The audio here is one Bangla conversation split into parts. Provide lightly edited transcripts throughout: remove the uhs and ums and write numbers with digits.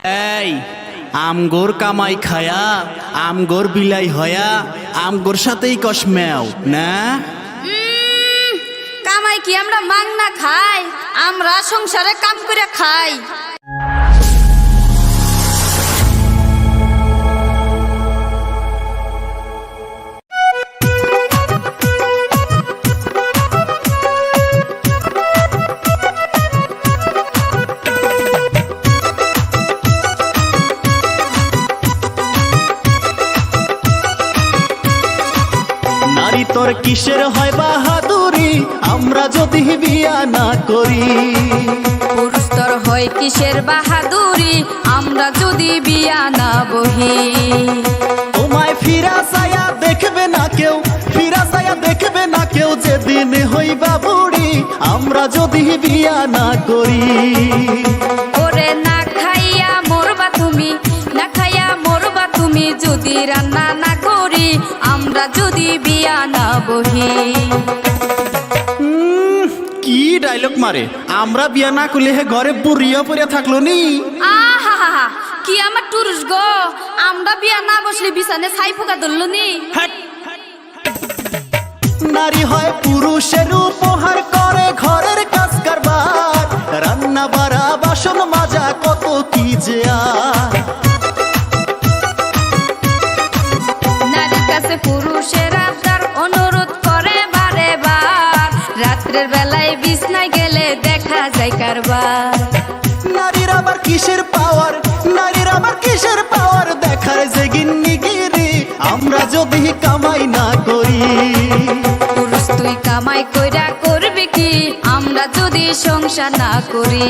এই আমগোর কামাই খায়া আমগোর বিলাই হয়া আমগোর সাথেই কসমেও না। কামাই কি আমরা মাংনা খাই? আমরা সংসারে কাম করে খাই। নারী তোর কিসের হয় বাহাদুরি আমরা যদি বিয়া না করি? পুরুষ তোর হয় কিসের বাহাদুরি আমরা যদি বিয়া না বহি? তোমায় ফিরা চায়া দেখবে না কেউ, ফিরা চায়া দেখবে না কেউ, যেদিন হইবা বুড়ি আমরা যদি বিয়া না করি। ওরে না খাইয়া মরবা তুমি, না খাইয়া মরবা তুমি যদি রান্না না করি আমরা যদি বিয়া না বহি। কি ডায়লগ মারে! আমরা বিয়া না করলে হে ঘরে বুড়িয়া পড়িয়া থাকলো নি। আহা কি আমার টুরুস গো, আমরা বিয়া না বসলে বিছানে ছাই পোকা ধরল নি। নারী হয় পুরুষের উপহার, করে ঘরের কাজ কারবার, রান্না বাড়া বাসন মাজা কত কি যে আর। নারীর কাছে পুরুষের আবদার অনুরোধ করে বারে বার, রাত্রের বেলায় বিছনায় গেলে দেখা যায় কারবার। নারীর আবার কিসের পাওয়ার, নারীর আবার কিসের পাওয়ার দেখায় যে গিন্নিগিরি আমরা যদি কামাই না করি। পুরুষ তুই কামাই কইরা করবি কি আমরা যদি সংসার না করি?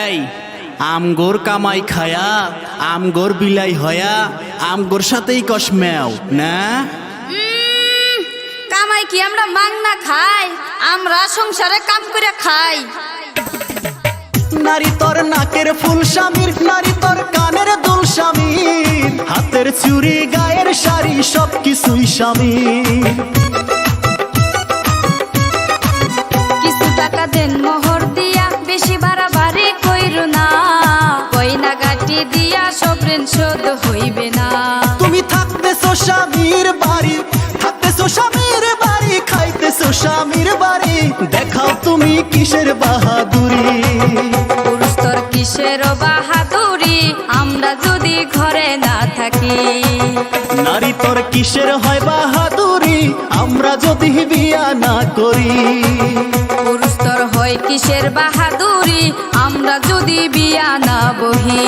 এই আমগোর কামাই খায়া আমগোর বিলাই হয়া আমগোর সাথেই কসমেও না। কামাই কি আমরা মাংনা খাই? আমরা সংসারে কাম করে খাই। নারী তোর নাকের ফুল স্বামীর, নারী তোর কানের দুল স্বামীর, হাতের চুড়ি গায়ের শাড়ি সব কিছুই স্বামীর। কিছু টাকা দেন মোহর দিয়া, বেশি বাড়াবাড়ি কইরো না, কইনা গাটি দিয়া সব ঋণ শোধ হইবে না। তুমি থাকতেছো স্বামীর বাড়ি, থাকতেছো স্বামীর বাড়ি, খাইতেছো স্বামীর বাড়ি, দেখাও তুমি কিসের বাহাদুরি। পুরুষ তোর কিসের বাহাদুরি আমরা যদি ঘরে না থাকি? নারী তোর কিসের হয় বাহাদুরি আমরা যদি বিয়া না করি? পুরুষ তোর হয় কিসের বাহাদুরি আমরা যদি বিয়া না বহি?